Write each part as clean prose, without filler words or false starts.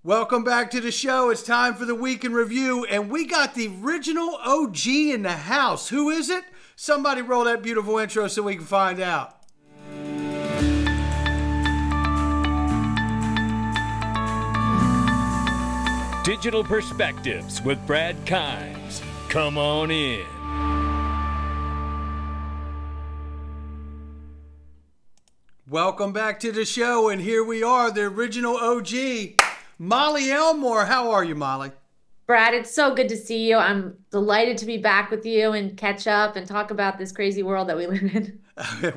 Welcome back to the show. It's time for the week in review, and we got the original OG in the house. Who is it? Somebody roll that beautiful intro so we can find out. Digital Perspectives with Brad Kimes. Come on in. Welcome back to the show, and here we are, the original OG, Molly Elmore. How are you, Molly? Brad, it's so good to see you. I'm delighted to be back with you and catch up and talk about this crazy world that we live in.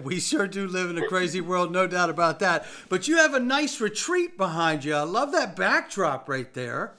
We sure do live in a crazy world, no doubt about that. But you have a nice retreat behind you. I love that backdrop right there.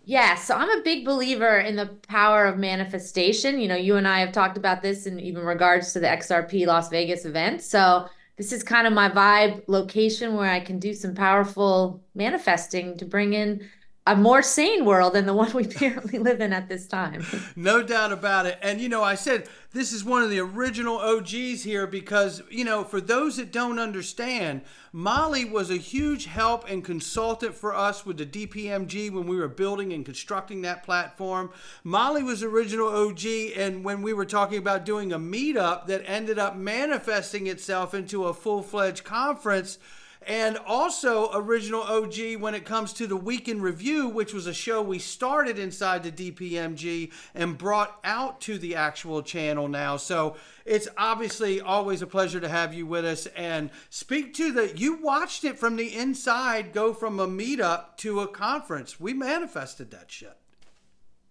Yeah, so I'm a big believer in the power of manifestation. You know, you and I have talked about this in even regards to the XRP Las Vegas event. So this is kind of my vibe location where I can do some powerful manifesting to bring in a more sane world than the one we currently live in at this time. No doubt about it. And, you know, I said this is one of the original OGs here because, you know, for those that don't understand, Molly was a huge help and consultant for us with the DPMG when we were building and constructing that platform. Molly was original OG, and when we were talking about doing a meetup that ended up manifesting itself into a full-fledged conference, and also original OG when it comes to the Week in Review, which was a show we started inside the DPMG and brought out to the actual channel now. So it's obviously always a pleasure to have you with us and speak to you watched it from the inside go from a meetup to a conference. We manifested that shit.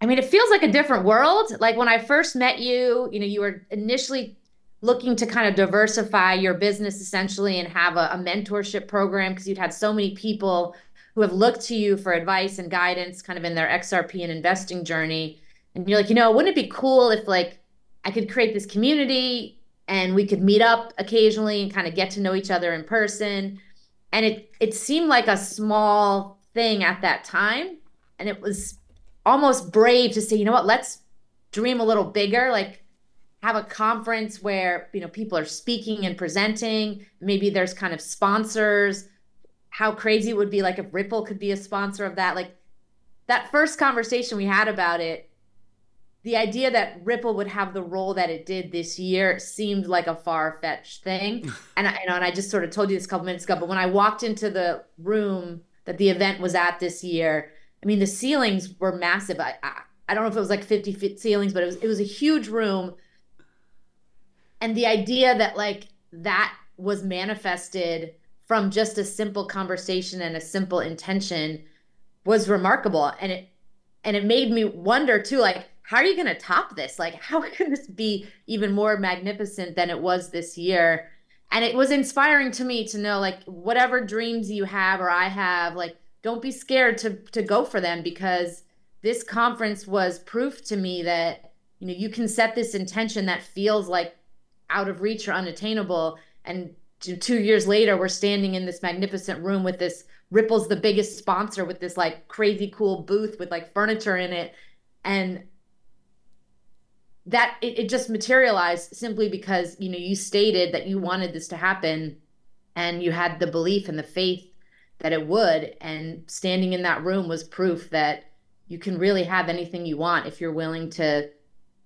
I mean, it feels like a different world. Like when I first met you, you know, you were initially looking to kind of diversify your business essentially and have a mentorship program because you'd had so many people who have looked to you for advice and guidance kind of in their XRP and investing journey. And you're like, you know, wouldn't it be cool if like I could create this community and we could meet up occasionally and kind of get to know each other in person? And it seemed like a small thing at that time. And it was almost brave to say, you know what, let's dream a little bigger. Like, have a conference where, you know, people are speaking and presenting. Maybe there's kind of sponsors. How crazy it would be like if Ripple could be a sponsor of that. Like that first conversation we had about it, the idea that Ripple would have the role that it did this year seemed like a far-fetched thing. And I just sort of told you this a couple minutes ago, but when I walked into the room that the event was at this year, I mean, the ceilings were massive. I don't know if it was like 50-foot ceilings, but it was a huge room. And the idea that like that was manifested from just a simple conversation and a simple intention was remarkable. And it made me wonder too, like, how are you going to top this? Like, how can this be even more magnificent than it was this year? And it was inspiring to me to know, like, whatever dreams you have or I have, like, don't be scared to go for them, because this conference was proof to me that, you know, you can set this intention that feels like out of reach or unattainable, and 2 years later we're standing in this magnificent room with this Ripple's the biggest sponsor with this like crazy cool booth with like furniture in it, and that it just materialized simply because, you know, you stated that you wanted this to happen and you had the belief and the faith that it would, and standing in that room was proof that you can really have anything you want if you're willing to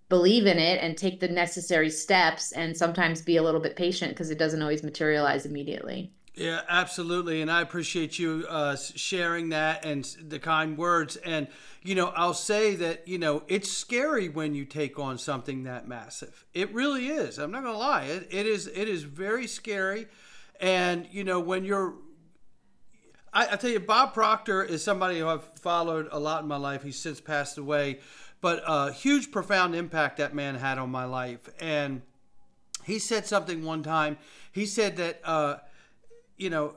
believe in it and take the necessary steps, and sometimes be a little bit patient because it doesn't always materialize immediately. Yeah, absolutely. And I appreciate you sharing that and the kind words. And, you know, I'll say that, you know, it's scary when you take on something that massive. It really is. I'm not going to lie. It is very scary. And, you know, when I tell you, Bob Proctor is somebody who I've followed a lot in my life. He's since passed away. But a huge, profound impact that man had on my life. And he said something one time. He said that, you know,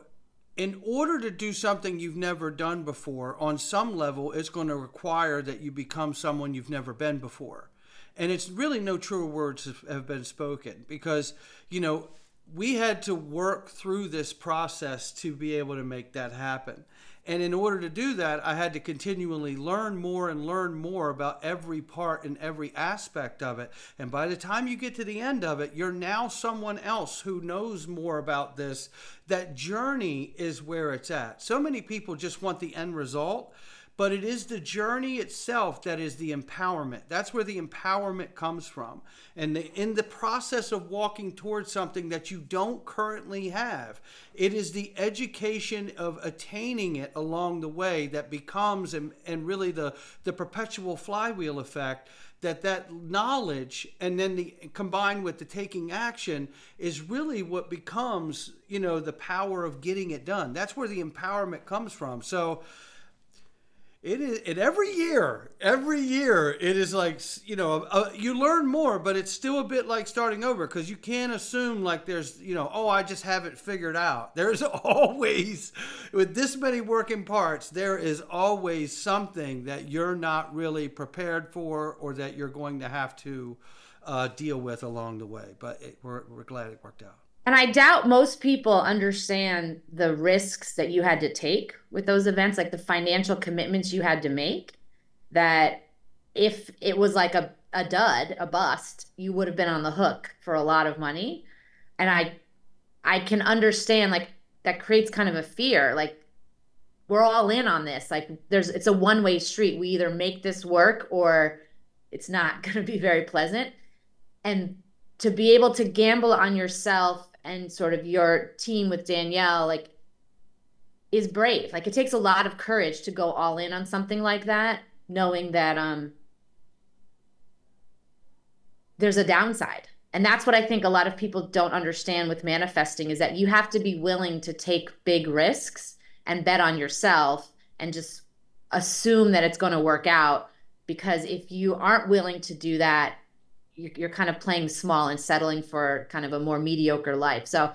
in order to do something you've never done before, on some level, it's going to require that you become someone you've never been before. And it's really no truer words have been spoken, because, you know, we had to work through this process to be able to make that happen. And in order to do that, I had to continually learn more and learn more about every part and every aspect of it. And by the time you get to the end of it, you're now someone else who knows more about this. That journey is where it's at. So many people just want the end result, but it is the journey itself that is the empowerment. That's where the empowerment comes from. And in the process of walking towards something that you don't currently have, it is the education of attaining it along the way that becomes, and really the perpetual flywheel effect, that knowledge and then combined with the taking action is really what becomes, the power of getting it done. That's where the empowerment comes from. So it is, and every year it is like, you learn more, but it's still a bit like starting over, because you can't assume like there's, oh, I just have it figured out. There's always, with this many working parts, there is always something that you're not really prepared for, or that you're going to have to deal with along the way. But we're glad it worked out. And I doubt most people understand the risks that you had to take with those events, like the financial commitments you had to make, that if it was like a bust, you would have been on the hook for a lot of money. And I can understand, like, that creates kind of a fear. Like, we're all in on this. Like, it's a one-way street. We either make this work or it's not going to be very pleasant. And to be able to gamble on yourself and sort of your team with Danielle, like, is brave. Like, it takes a lot of courage to go all in on something like that, knowing that there's a downside. And that's what I think a lot of people don't understand with manifesting, is that you have to be willing to take big risks and bet on yourself and just assume that it's going to work out. Because if you aren't willing to do that, you're kind of playing small and settling for kind of a more mediocre life. So,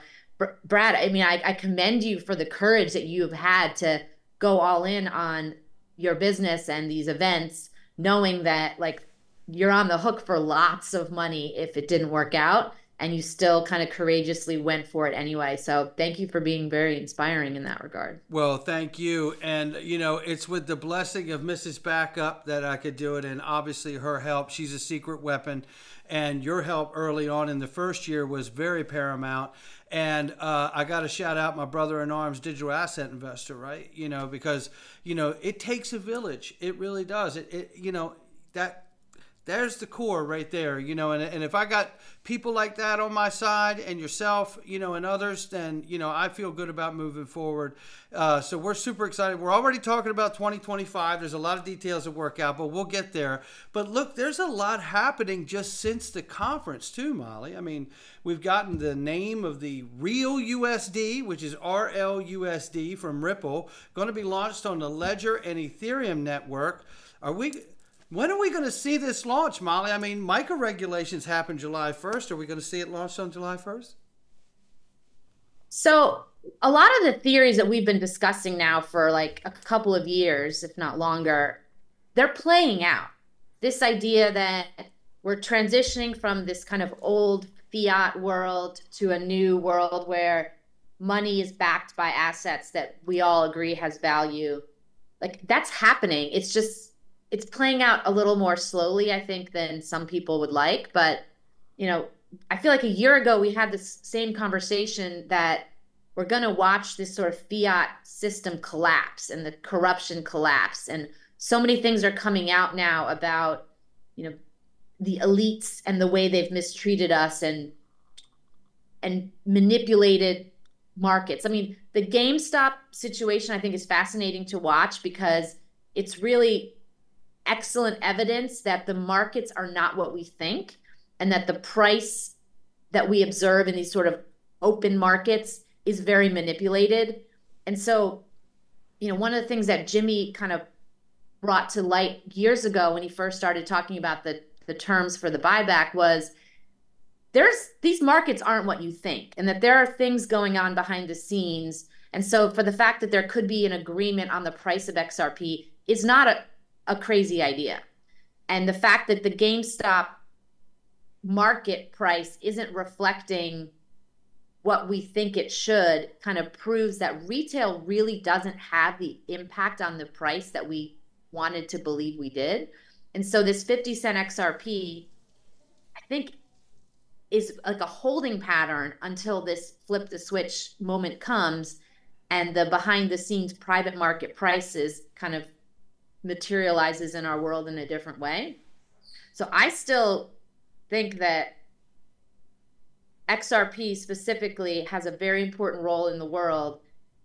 Brad, I mean, I commend you for the courage that you have had to go all in on your business and these events, knowing that, like, you're on the hook for lots of money if it didn't work out, and you still kind of courageously went for it anyway. So thank you for being very inspiring in that regard. Well, thank you. And, it's with the blessing of Mrs. Backup that I could do it. And obviously her help, she's a secret weapon. And your help early on in the first year was very paramount. And I got to shout out my brother-in-arms, digital asset investor, right? Because, it takes a village. It really does. There's the core right there, and if I got people like that on my side, and yourself, and others, then, I feel good about moving forward. So we're super excited. We're already talking about 2025. There's a lot of details to work out, but we'll get there. But look, there's a lot happening just since the conference too, Molly. I mean, we've gotten the name of the real USD, which is RLUSD from Ripple, going to be launched on the Ledger and Ethereum network. When are we going to see this launch, Molly? I mean, MiCA regulations happen July 1st. Are we going to see it launched on July 1st? So a lot of the theories that we've been discussing now for like a couple of years, if not longer, they're playing out. This idea that we're transitioning from this kind of old fiat world to a new world where money is backed by assets that we all agree has value. Like, that's happening. It's playing out a little more slowly, I think, than some people would like. But, I feel like a year ago, we had this same conversation that we're going to watch this sort of fiat system collapse and the corruption collapse. And so many things are coming out now about, the elites and the way they've mistreated us and manipulated markets. I mean, the GameStop situation, I think, is fascinating to watch, because it's really excellent evidence that the markets are not what we think, and that the price that we observe in these sort of open markets is very manipulated. And so, one of the things that Jimmy kind of brought to light years ago when he first started talking about the terms for the buyback was these markets aren't what you think, and that there are things going on behind the scenes. And so for the fact that there could be an agreement on the price of XRP is not a crazy idea. And the fact that the GameStop market price isn't reflecting what we think it should kind of proves that retail really doesn't have the impact on the price that we wanted to believe we did. And so this 50-cent XRP, I think, is like a holding pattern until this flip the switch moment comes and the behind the scenes private market prices kind of materializes in our world in a different way. So I still think that XRP specifically has a very important role in the world,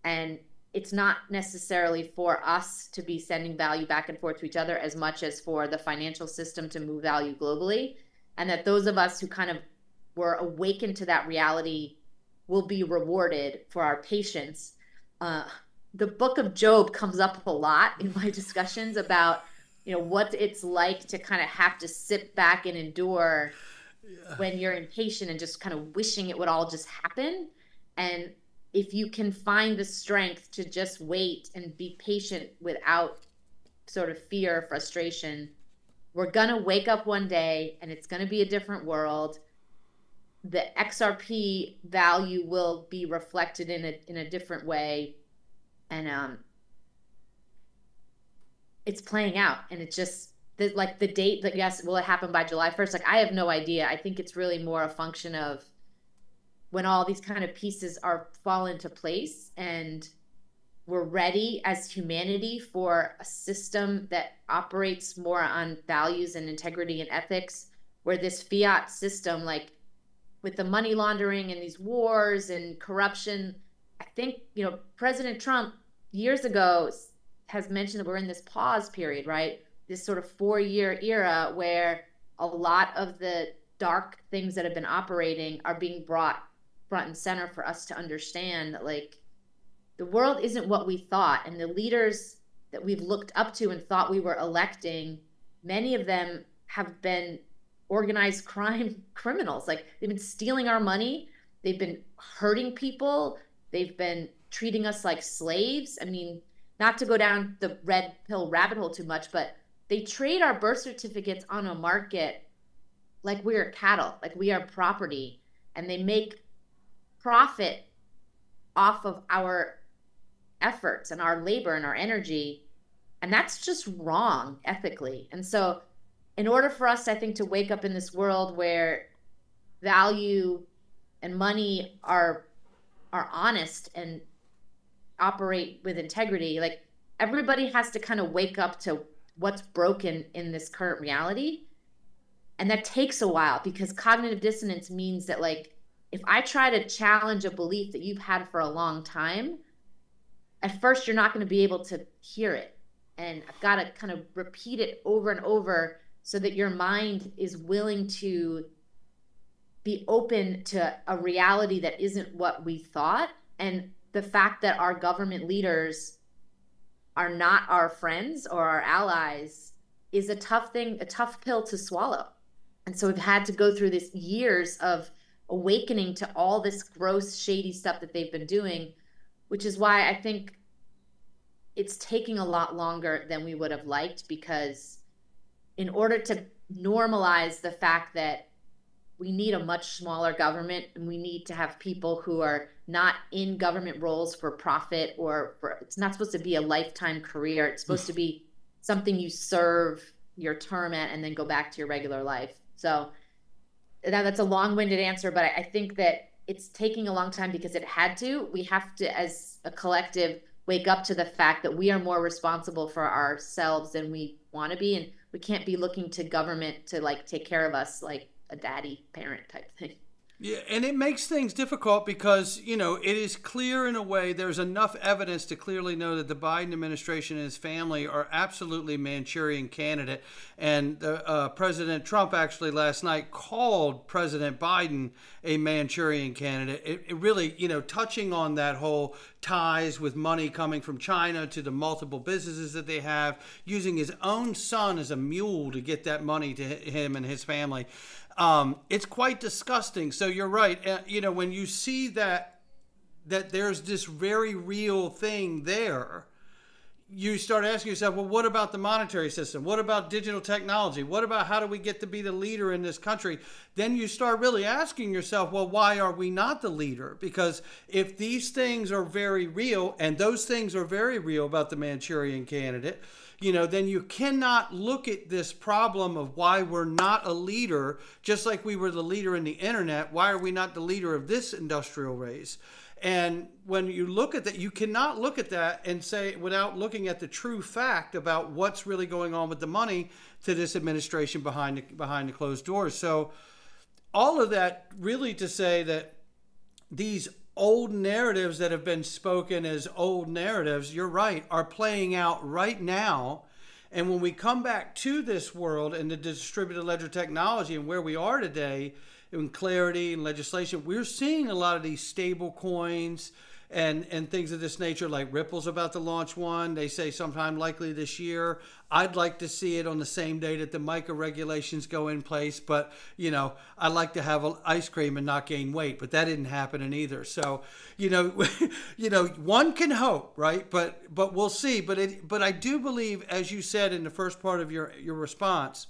and it's not necessarily for us to be sending value back and forth to each other as much as for the financial system to move value globally, and that those of us who kind of were awakened to that reality will be rewarded for our patience. The book of Job comes up a lot in my discussions about, you know, what it's like to kind of have to sit back and endure when you're impatient and just kind of wishing it would all just happen. And if you can find the strength to just wait and be patient without sort of fear or frustration, we're going to wake up one day and it's going to be a different world. The XRP value will be reflected in a different way. And it's playing out, and it's just like the date that, yes, will it happen by July 1st? Like, I have no idea. I think it's really more a function of when all these kind of pieces fall into place and we're ready as humanity for a system that operates more on values and integrity and ethics, where this fiat system, like with the money laundering and these wars and corruption, I think, you know, President Trump years ago has mentioned that we're in this pause period, right? This sort of 4-year era where a lot of the dark things that have been operating are being brought front and center for us to understand that, like, the world isn't what we thought. And the leaders that we've looked up to and thought we were electing, many of them have been organized crime criminals. Like, they've been stealing our money. They've been hurting people. They've been treating us like slaves. I mean, not to go down the red pill rabbit hole too much, but they trade our birth certificates on a market like we are cattle, like we are property, and they make profit off of our efforts and our labor and our energy. And that's just wrong ethically. And so in order for us, I think, to wake up in this world where value and money are honest and operate with integrity, like, everybody has to kind of wake up to what's broken in this current reality. And that takes a while, because cognitive dissonance means that, like, if I try to challenge a belief that you've had for a long time, at first you're not going to be able to hear it. And I've got to kind of repeat it over and over so that your mind is willing to be open to a reality that isn't what we thought. And the fact that our government leaders are not our friends or our allies is a tough thing, a tough pill to swallow. And so we've had to go through this years of awakening to all this gross, shady stuff that they've been doing, which is why I think it's taking a lot longer than we would have liked, because in order to normalize the fact that we need a much smaller government, and we need to have people who are not in government roles for profit, or it's not supposed to be a lifetime career. It's supposed to be something you serve your term at and then go back to your regular life. So that's a long-winded answer, but I think that it's taking a long time because it had to. We have to, as a collective, wake up to the fact that we are more responsible for ourselves than we want to be, and we can't be looking to government to, like, take care of us like a daddy parent type thing. Yeah, and it makes things difficult because, you know, it is clear in a way, there's enough evidence to clearly know that the Biden administration and his family are absolutely Manchurian Candidate. And President Trump actually last night called President Biden a Manchurian Candidate. It really, you know, touching on that whole ties with money coming from China to the multiple businesses that they have, using his own son as a mule to get that money to him and his family. It's quite disgusting. So you're right. You know, when you see that there's this very real thing there, you start asking yourself, well, what about the monetary system? What about digital technology? What about how do we get to be the leader in this country? Then you start really asking yourself, well, why are we not the leader? Because if these things are very real, and those things are very real about the Manchurian Candidate, then you cannot look at this problem of why we're not a leader, just like we were the leader in the internet. Why are we not the leader of this industrial race? And when you look at that, you cannot look at that and say, without looking at the true fact about what's really going on with the money to this administration behind the closed doors. So all of that really to say that these old narratives that have been spoken as old narratives, you're right, are playing out right now. And when we come back to this world and the distributed ledger technology and where we are today, in clarity and legislation, we're seeing a lot of these stable coins and things of this nature, like Ripple's about to launch one. They say sometime likely this year. I'd like to see it on the same day that the MiCA regulations go in place. But, I like to have ice cream and not gain weight, but that didn't happen either. So, one can hope, right? But we'll see. But I do believe, as you said in the first part of your response,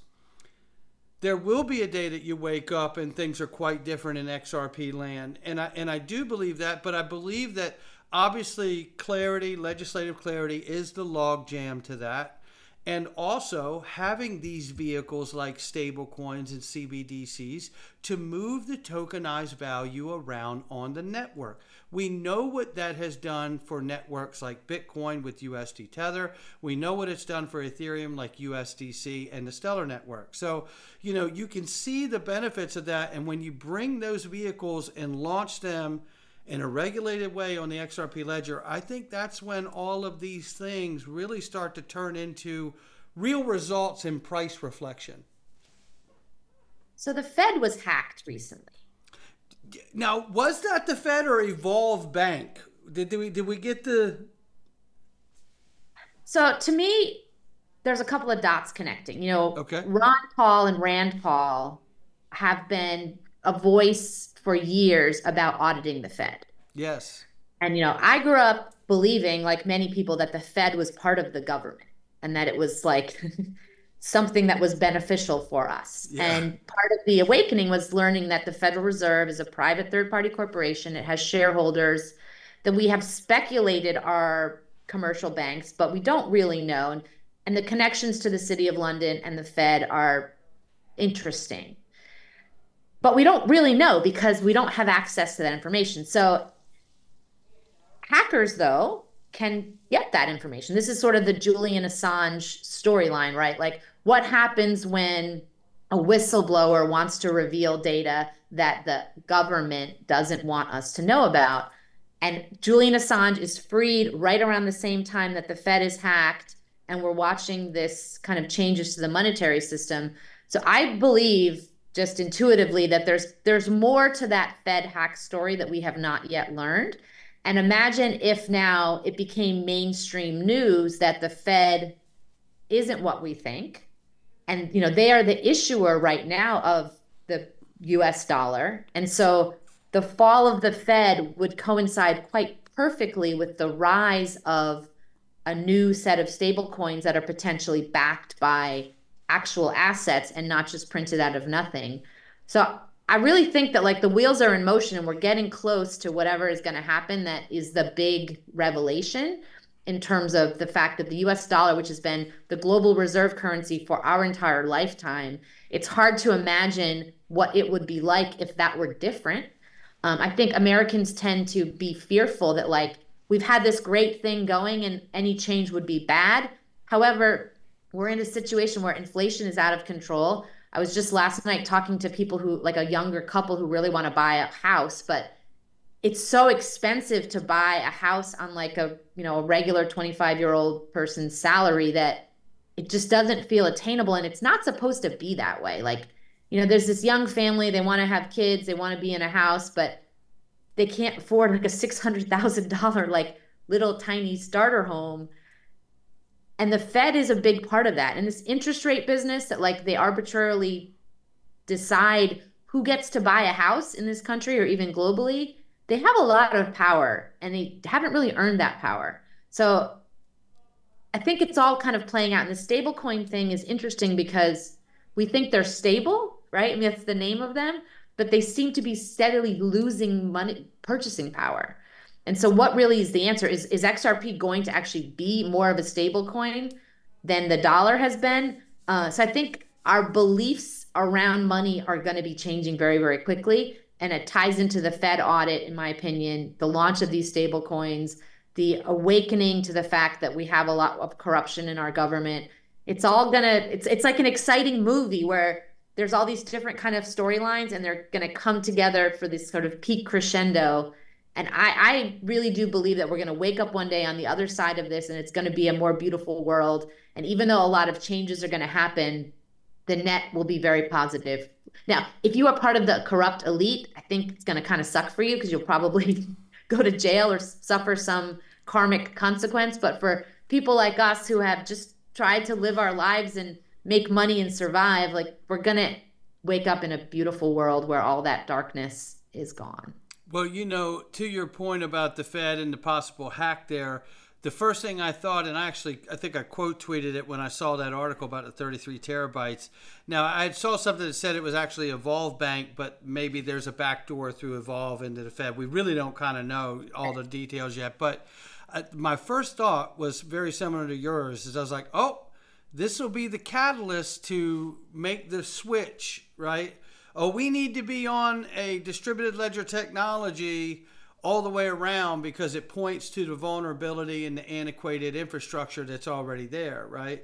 there will be a day that you wake up and things are quite different in XRP land. And I do believe that, but I believe that obviously clarity, legislative clarity is the log jam to that. And also having these vehicles like stable coins and CBDCs to move the tokenized value around on the network. We know what that has done for networks like Bitcoin with USD Tether. We know what it's done for Ethereum like USDC and the Stellar network. So, you can see the benefits of that. And when you bring those vehicles and launch them in a regulated way on the XRP ledger, I think that's when all of these things really start to turn into real results in price reflection. So the Fed was hacked recently. Now, was that the Fed or Evolve Bank? Did we get the... So to me, there's a couple of dots connecting. Okay. Ron Paul and Rand Paul have been a voice for years about auditing the Fed. Yes. And, I grew up believing, like many people, that the Fed was part of the government and that it was like something that was beneficial for us. Yeah. And part of the awakening was learning that the Federal Reserve is a private third-party corporation. It has shareholders that we have speculated are commercial banks, but we don't really know. And the connections to the City of London and the Fed are interesting. But we don't really know because we don't have access to that information. So hackers, though, can get that information. This is sort of the Julian Assange storyline, right? Like, what happens when a whistleblower wants to reveal data that the government doesn't want us to know about? And Julian Assange is freed right around the same time that the Fed is hacked, and we're watching this kind of changes to the monetary system. So I believe just intuitively that there's more to that Fed hack story that we have not yet learned. And imagine if now it became mainstream news that the Fed isn't what we think. And, they are the issuer right now of the US dollar. And so the fall of the Fed would coincide quite perfectly with the rise of a new set of stable coins that are potentially backed by actual assets and not just printed out of nothing. So I really think that the wheels are in motion and we're getting close to whatever is going to happen. That is the big revelation in terms of the fact that the US dollar, which has been the global reserve currency for our entire lifetime, it's hard to imagine what it would be like if that were different. I think Americans tend to be fearful that we've had this great thing going and any change would be bad. However, we're in a situation where inflation is out of control. I was just last night talking to people who, a younger couple who really want to buy a house, but it's so expensive to buy a house on a regular 25-year-old person's salary that it just doesn't feel attainable. And it's not supposed to be that way. There's this young family, they want to have kids, they want to be in a house, but they can't afford a $600,000 little tiny starter home. And the Fed is a big part of that. And this interest rate business that they arbitrarily decide who gets to buy a house in this country or even globally, they have a lot of power and they haven't really earned that power. So I think it's all kind of playing out. And the stablecoin thing is interesting because we think they're stable, right? I mean, that's the name of them, but they seem to be steadily losing money purchasing power. And so what really is the answer? Is XRP going to actually be more of a stable coin than the dollar has been? So I think our beliefs around money are going to be changing very, very quickly. And it ties into the Fed audit, in my opinion, the launch of these stable coins, the awakening to the fact that we have a lot of corruption in our government. It's all gonna, it's like an exciting movie where there's all these different kind of storylines and they're gonna come together for this sort of peak crescendo. And I really do believe that we're gonna wake up one day on the other side of this and it's gonna be a more beautiful world. And even though a lot of changes are gonna happen, the net will be very positive. Now, if you are part of the corrupt elite, I think it's gonna kind of suck for you because you'll probably go to jail or suffer some karmic consequence. But for people like us who have just tried to live our lives and make money and survive, like we're gonna wake up in a beautiful world where all that darkness is gone. Well, you know, to your point about the Fed and the possible hack there, the first thing I thought, and I think I quote tweeted it when I saw that article about the 33 terabytes. Now, I saw something that said it was actually Evolve Bank, but maybe there's a backdoor through Evolve into the Fed. We really don't kind of know all the details yet. But my first thought was very similar to yours. Is I was like, oh, this will be the catalyst to make the switch, right? Oh, we need to be on a distributed ledger technology all the way around because it points to the vulnerability and the antiquated infrastructure that's already there, right?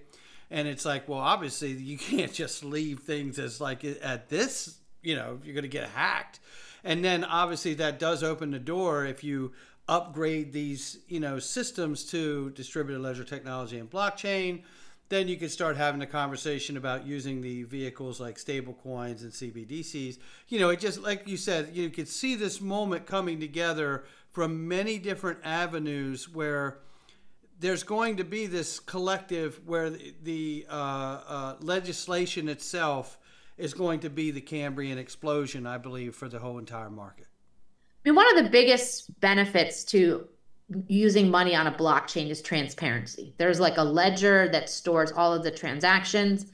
And it's like, well, obviously you can't just leave things as like at this, you know, you're going to get hacked. And then obviously that does open the door if you upgrade these, you know, systems to distributed ledger technology and blockchain. Then you can start having a conversation about using the vehicles like stable coins and CBDCs. You know, it just, like you said, you could see this moment coming together from many different avenues where there's going to be this collective where the legislation itself is going to be the Cambrian explosion, I believe, for the whole entire market. I mean, one of the biggest benefits to using money on a blockchain is transparency. There's like a ledger that stores all of the transactions.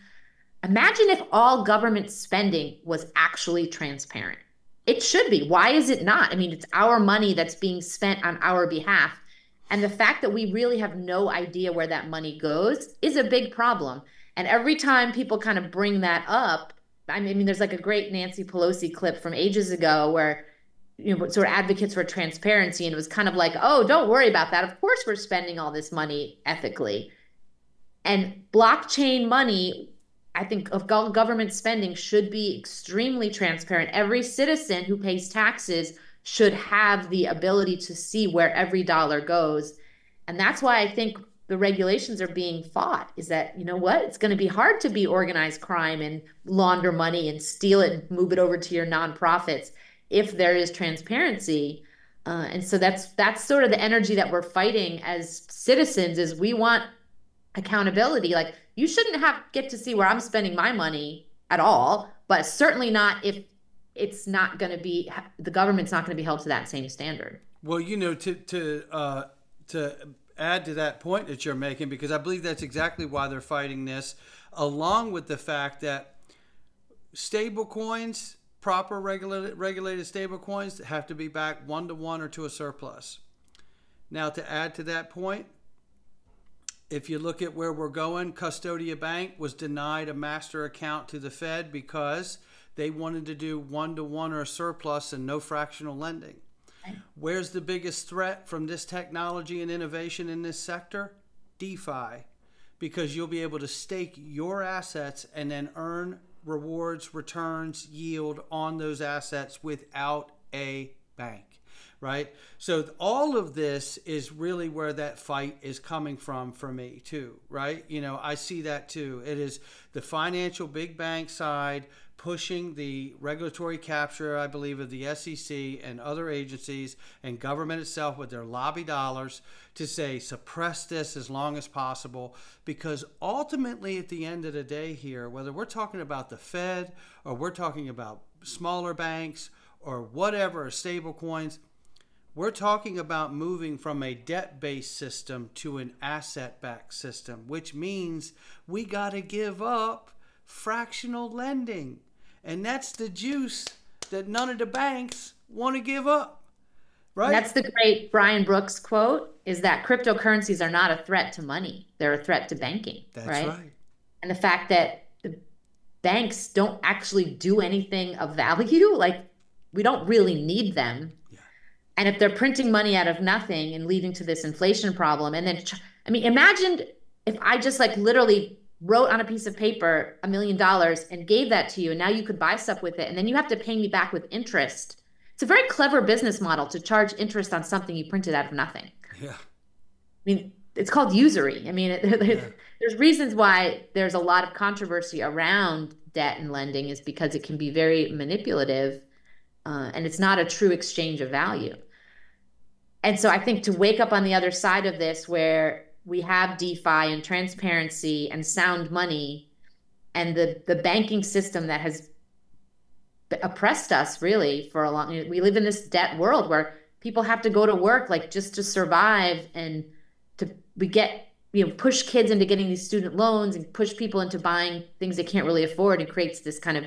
Imagine if all government spending was actually transparent. It should be. Why is it not? I mean, it's our money that's being spent on our behalf. And the fact that we really have no idea where that money goes is a big problem. And every time people kind of bring that up, I mean, there's like a great Nancy Pelosi clip from ages ago where, you know, sort of advocates for transparency, and it was kind of like, oh, don't worry about that. Of course we're spending all this money ethically. And blockchain money, I think, of government spending should be extremely transparent. Every citizen who pays taxes should have the ability to see where every dollar goes. And that's why I think the regulations are being fought, is that, you know what, it's going to be hard to be organized crime and launder money and steal it and move it over to your nonprofits if there is transparency. And so that's sort of the energy that we're fighting as citizens, is we want accountability. Like, you shouldn't get to see where I'm spending my money at all, but certainly not if it's not going to be, the government's not going to be held to that same standard. Well, you know, to add to that point that you're making, because I believe that's exactly why they're fighting this, along with the fact that stable coins, proper regulated stable coins, have to be backed 1-to-1 or to a surplus. Now, to add to that point, if you look at where we're going, Custodia Bank was denied a master account to the Fed because they wanted to do 1-to-1 or a surplus and no fractional lending. Where's the biggest threat from this technology and innovation in this sector? DeFi, because you'll be able to stake your assets and then earn rewards, returns, yield on those assets without a bank, right? So all of this is really where that fight is coming from for me too, right? You know, I see that too. It is the financial big bank side pushing the regulatory capture, I believe, of the SEC and other agencies and government itself with their lobby dollars to say, suppress this as long as possible. Because ultimately, at the end of the day here, whether we're talking about the Fed or we're talking about smaller banks or whatever, stable coins, We're talking about moving from a debt-based system to an asset-backed system, which means we got to give up fractional lending. And that's the juice that none of the banks want to give up. Right. And that's the great Brian Brooks quote, is that cryptocurrencies are not a threat to money. They're a threat to banking. That's right. And the fact that the banks don't actually do anything of value, like we don't really need them. Yeah. And if they're printing money out of nothing and leading to this inflation problem, and then, I mean, imagine if I just like literally wrote on a piece of paper $1 million and gave that to you, and now you could buy stuff with it, and then you have to pay me back with interest. It's a very clever business model to charge interest on something you printed out of nothing. Yeah. I mean, it's called usury. I mean, there's reasons why there's a lot of controversy around debt and lending, is because it can be very manipulative, and it's not a true exchange of value. And so I think to wake up on the other side of this, where we have DeFi and transparency and sound money, and the banking system that has oppressed us really for a long, we live in this debt world where people have to go to work like just to survive, and we get, push kids into getting these student loans and push people into buying things they can't really afford, and creates this kind of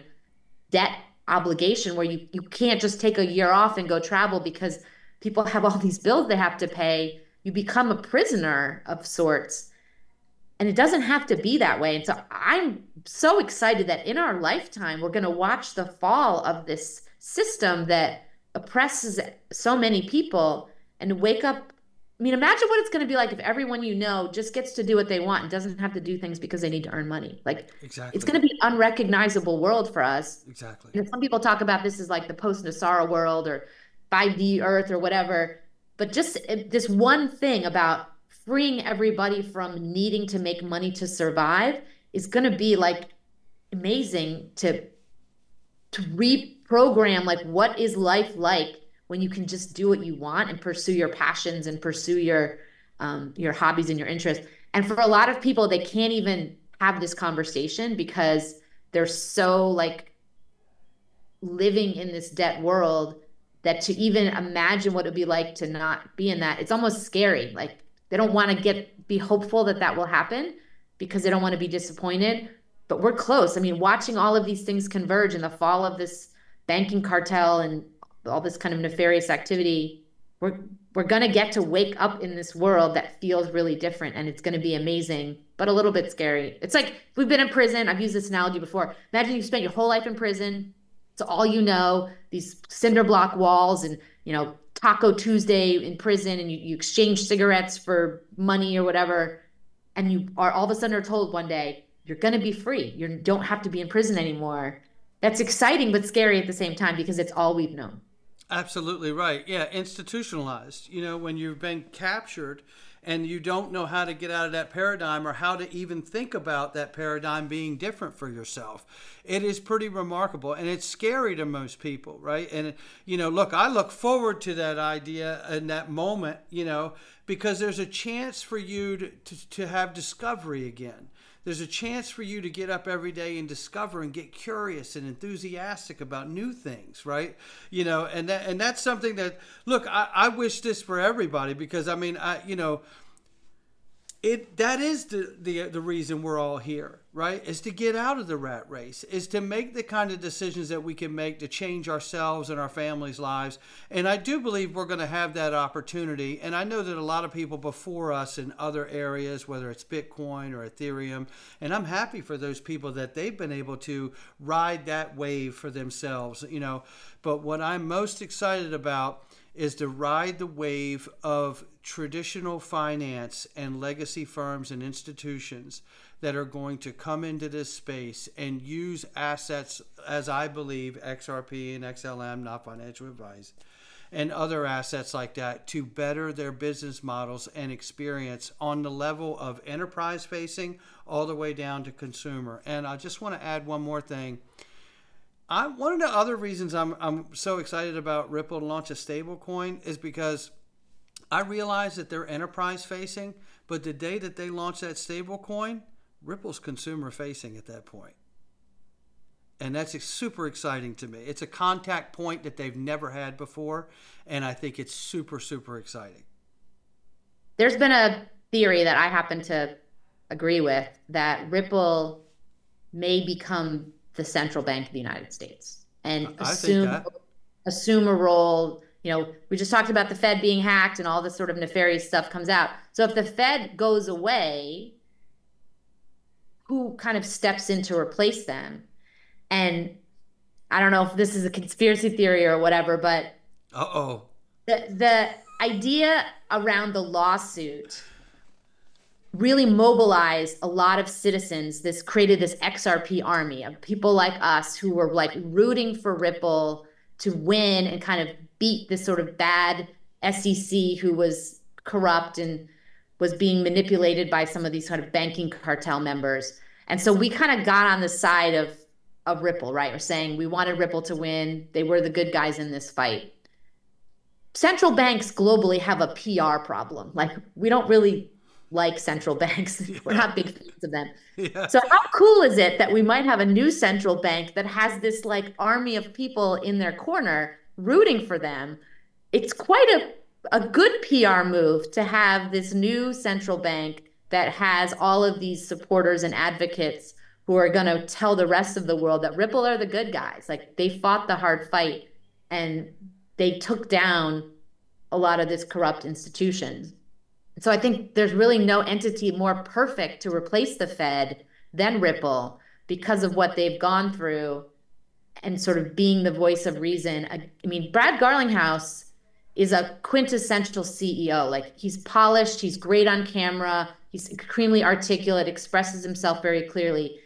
debt obligation where you can't just take a year off and go travel because people have all these bills they have to pay. You become a prisoner of sorts. And it doesn't have to be that way. And so I'm so excited that in our lifetime, we're going to watch the fall of this system that oppresses so many people, and wake up. I mean, imagine what it's going to be like if everyone just gets to do what they want and doesn't have to do things because they need to earn money. Like, exactly. It's going to be an unrecognizable world for us. Exactly. And some people talk about this as like the post-Nassara world or 5D Earth or whatever. But just this one thing about freeing everybody from needing to make money to survive is going to be like amazing to reprogram, like, what is life like when you can just do what you want and pursue your passions and pursue your hobbies and your interests. And for a lot of people, they can't even have this conversation because they're so like living in this debt world that to even imagine what it would be like to not be in that, it's almost scary. Like, they don't want to be hopeful that will happen because they don't want to be disappointed. But we're close. I mean, watching all of these things converge in the fall of this banking cartel and all this kind of nefarious activity, we're going to get to wake up in this world that feels really different, and it's going to be amazing, but a little bit scary. It's like we've been in prison. I've used this analogy before. Imagine you spent your whole life in prison. It's all you know, these cinder block walls and, Taco Tuesday in prison, and you exchange cigarettes for money or whatever. And you are all of a sudden are told one day, you're going to be free. You don't have to be in prison anymore. That's exciting, but scary at the same time because it's all we've known. Absolutely right. Yeah. Institutionalized, when you've been captured and you don't know how to get out of that paradigm or how to even think about that paradigm being different for yourself. It is pretty remarkable, and it's scary to most people, right? And, look, I look forward to that idea and that moment, because there's a chance for you to have discovery again. There's a chance for you to get up every day and discover and get curious and enthusiastic about new things, right? And that's something that, look, I wish this for everybody, because that is the reason we're all here, right? Is to get out of the rat race, is to make the kind of decisions that we can make to change ourselves and our families' lives. And I do believe we're going to have that opportunity. And I know that a lot of people before us in other areas, whether it's Bitcoin or Ethereum, and I'm happy for those people that they've been able to ride that wave for themselves, But what I'm most excited about is to ride the wave of traditional finance and legacy firms and institutions that are going to come into this space and use assets, as I believe, XRP and XLM, not financial advice, and other assets like that to better their business models and experience on the level of enterprise facing all the way down to consumer. And I just want to add one more thing. One of the other reasons I'm so excited about Ripple to launch a stable coin is because I realize that they're enterprise facing, but the day that they launch that stable coin, Ripple's consumer facing at that point. And that's super exciting to me. It's a contact point that they've never had before. And I think it's super, super exciting. There's been a theory that I happen to agree with, that Ripple may become the central bank of the United States and assume a role. You know, we just talked about the Fed being hacked and all this sort of nefarious stuff comes out. So if the Fed goes away, who kind of steps in to replace them? And I don't know if this is a conspiracy theory or whatever, but the idea around the lawsuit really mobilized a lot of citizens. This created this XRP army of people like us who were like rooting for Ripple to win and kind of beat this sort of bad SEC who was corrupt and was being manipulated by some of these kind of banking cartel members. And so we kind of got on the side of Ripple, right? We're saying we wanted Ripple to win. They were the good guys in this fight. Central banks globally have a PR problem. Like, we don't really like central banks. We're not big fans of them. So how cool is it that we might have a new central bank that has this like army of people in their corner rooting for them? It's quite a good PR move to have this new central bank that has all of these supporters and advocates who are going to tell the rest of the world that Ripple are the good guys. Like, they fought the hard fight and they took down a lot of this corrupt institutions. So I think there's really no entity more perfect to replace the Fed than Ripple because of what they've gone through and sort of being the voice of reason. I mean, Brad Garlinghouse is a quintessential CEO. Like, he's polished, he's great on camera, he's extremely articulate, expresses himself very clearly.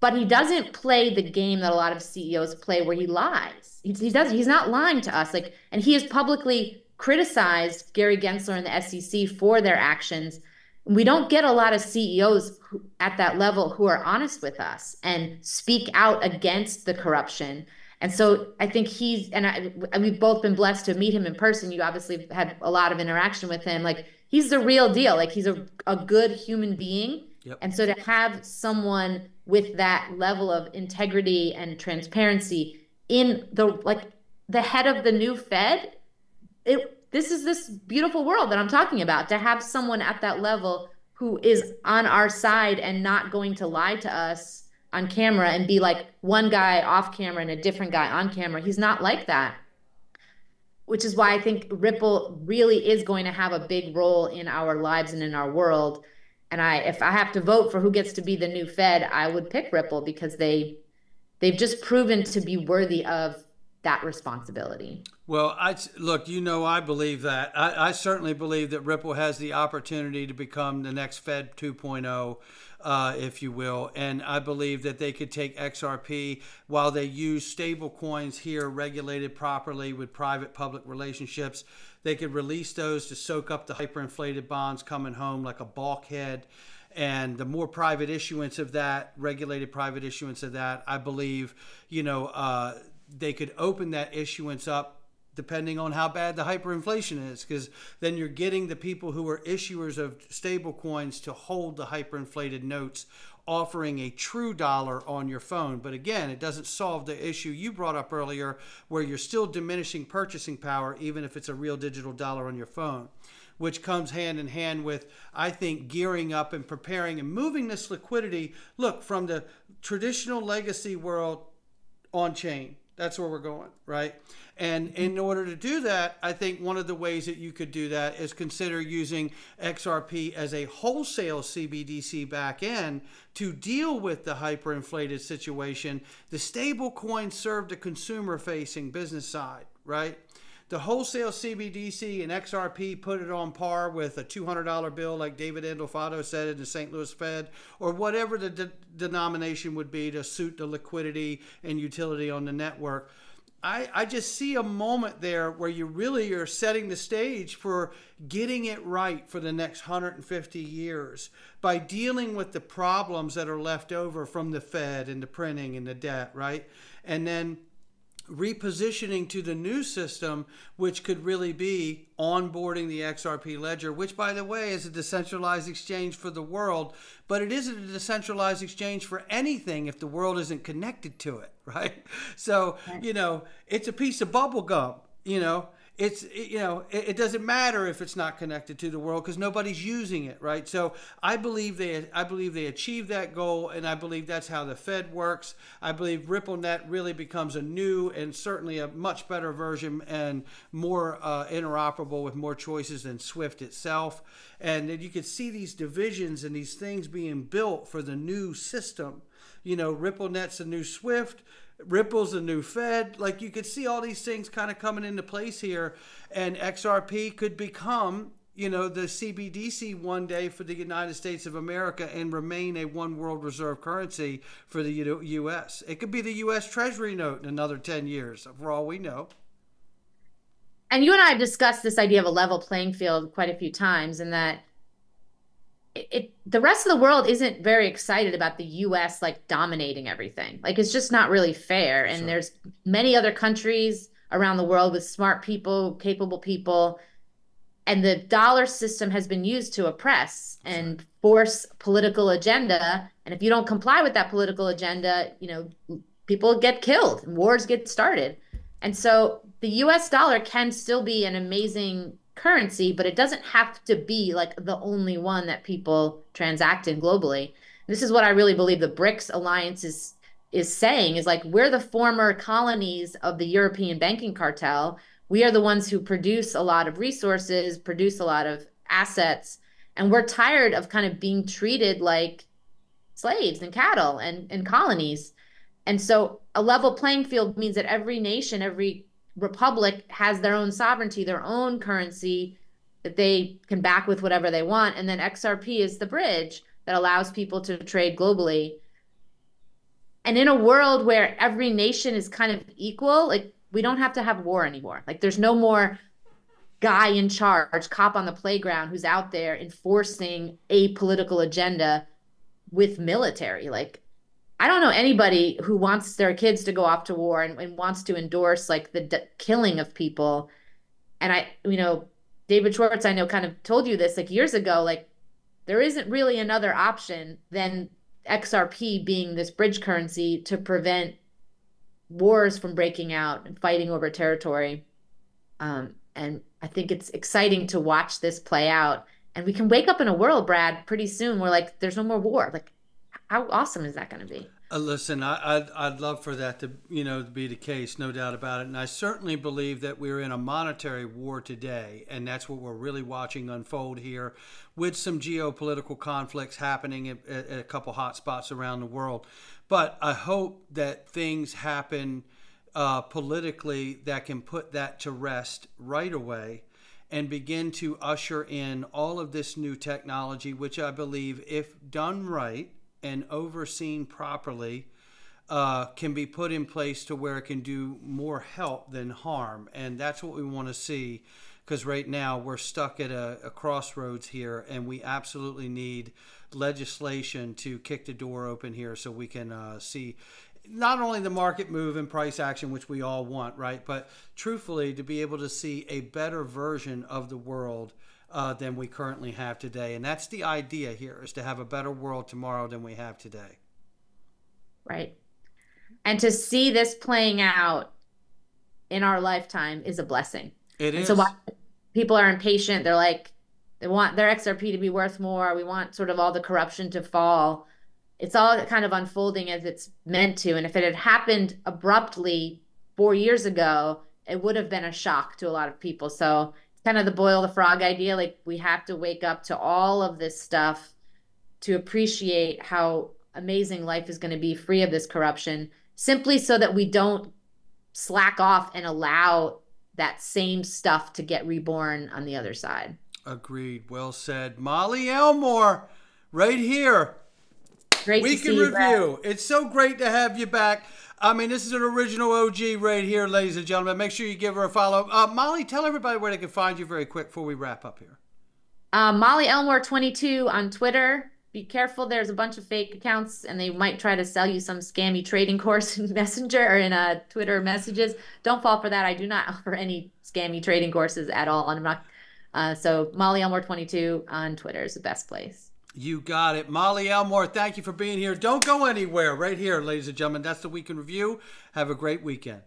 But he doesn't play the game that a lot of CEOs play where he lies. He's not lying to us. Like, and he has publicly criticized Gary Gensler and the SEC for their actions. We don't get a lot of CEOs at that level who are honest with us and speak out against the corruption. And so I think we've both been blessed to meet him in person. You obviously had a lot of interaction with him. Like, he's the real deal. Like, he's a good human being. Yep. And so to have someone with that level of integrity and transparency in the head of the new Fed, this is this beautiful world that I'm talking about. To have someone at that level who is on our side and not going to lie to us on camera and be like one guy off camera and a different guy on camera. He's not like that, which is why I think Ripple really is going to have a big role in our lives and in our world. And if I have to vote for who gets to be the new Fed, I would pick Ripple because they've just proven to be worthy of that responsibility. Well, look, I believe that. I certainly believe that Ripple has the opportunity to become the next Fed 2.0, if you will. And I believe that they could take XRP while they use stable coins here regulated properly with private-public relationships. They could release those to soak up the hyperinflated bonds coming home like a bulkhead. And the more private issuance of that, regulated private issuance of that, I believe, they could open that issuance up depending on how bad the hyperinflation is, because then you're getting the people who are issuers of stable coins to hold the hyperinflated notes, offering a true dollar on your phone. But again, it doesn't solve the issue you brought up earlier, where you're still diminishing purchasing power, even if it's a real digital dollar on your phone, which comes hand in hand with, I think, gearing up and preparing and moving this liquidity, look, from the traditional legacy world on chain. That's where we're going, right? And in order to do that, I think one of the ways that you could do that is consider using XRP as a wholesale CBDC back end to deal with the hyperinflated situation. The stable coins serve the consumer-facing business side, right? The wholesale CBDC and XRP put it on par with a $200 bill, like David Andelfato said in the St. Louis Fed, or whatever the denomination would be to suit the liquidity and utility on the network. I just see a moment there where you really are setting the stage for getting it right for the next 150 years by dealing with the problems that are left over from the Fed and the printing and the debt, right? And then repositioning to the new system, which could really be onboarding the XRP ledger, which, by the way, is a decentralized exchange for the world, but it isn't a decentralized exchange for anything if the world isn't connected to it, right? So, you know, it's a piece of bubble gum, you know. It doesn't matter if it's not connected to the world because nobody's using it, right? So I believe they achieved that goal, and I believe that's how the Fed works. I believe RippleNet really becomes a new and certainly a much better version and more interoperable with more choices than Swift itself. And then you could see these divisions and these things being built for the new system. You know, RippleNet's a new Swift. Ripple's a new Fed. Like, you could see all these things kind of coming into place here, and XRP could become, you know, the CBDC one day for the United States of America and remain a one world reserve currency for the U.S. It could be the U.S. Treasury note in another 10 years, for all we know. And you and I have discussed this idea of a level playing field quite a few times, and that the rest of the world isn't very excited about the US like dominating everything. Like, it's just not really fair. And there's many other countries around the world with smart people, capable people, and the dollar system has been used to oppress and force political agenda. And if you don't comply with that political agenda, you know, people get killed and wars get started. And so the US dollar can still be an amazing currency, but it doesn't have to be like the only one that people transact in globally. This is what I really believe the BRICS alliance is saying, is like, we're the former colonies of the European banking cartel. We are the ones who produce a lot of resources, produce a lot of assets, and we're tired of kind of being treated like slaves and cattle and colonies. And so a level playing field means that every nation, every republic has their own sovereignty, their own currency that they can back with whatever they want. And then XRP is the bridge that allows people to trade globally. And in a world where every nation is kind of equal, like, we don't have to have war anymore. Like, there's no more guy in charge, cop on the playground who's out there enforcing a political agenda with military. Like, I don't know anybody who wants their kids to go off to war and wants to endorse like the killing of people. And you know, David Schwartz, I know, kind of told you this like years ago, like, there isn't really another option than XRP being this bridge currency to prevent wars from breaking out and fighting over territory. And I think it's exciting to watch this play out. And we can wake up in a world, Brad, pretty soon where like there's no more war. Like, how awesome is that going to be? Listen, I'd love for that to, you know, be the case, no doubt about it. And I certainly believe that we're in a monetary war today, and that's what we're really watching unfold here, with some geopolitical conflicts happening at a couple hot spots around the world. But I hope that things happen politically that can put that to rest right away and begin to usher in all of this new technology, which I believe, if done right and overseen properly, can be put in place to where it can do more help than harm. And that's what we want to see, because right now we're stuck at a crossroads here, and we absolutely need legislation to kick the door open here so we can see not only the market move and price action, which we all want, right, but truthfully to be able to see a better version of the world than we currently have today. And that's the idea here, is to have a better world tomorrow than we have today. Right. And to see this playing out in our lifetime is a blessing. It is. So while people are impatient, they're like, they want their XRP to be worth more. We want sort of all the corruption to fall. It's all kind of unfolding as it's meant to. And if it had happened abruptly 4 years ago, it would have been a shock to a lot of people. So kind of the boil the frog idea. Like, we have to wake up to all of this stuff to appreciate how amazing life is going to be free of this corruption, simply so that we don't slack off and allow that same stuff to get reborn on the other side. Agreed. Well said. Molly Elmore, right here. Great Week to see in you, Review. Brad. It's so great to have you back. I mean, this is an original OG right here, ladies and gentlemen. Make sure you give her a follow. Molly, tell everybody where they can find you very quick before we wrap up here. Molly Elmore 22 on Twitter. be careful. There's a bunch of fake accounts and they might try to sell you some scammy trading course in Messenger or in Twitter messages. Don't fall for that. I do not offer any scammy trading courses at all. And I'm not, so Molly Elmore 22 on Twitter is the best place. You got it. Molly Elmore, thank you for being here. Don't go anywhere. Right here, ladies and gentlemen. That's the Week in Review. Have a great weekend.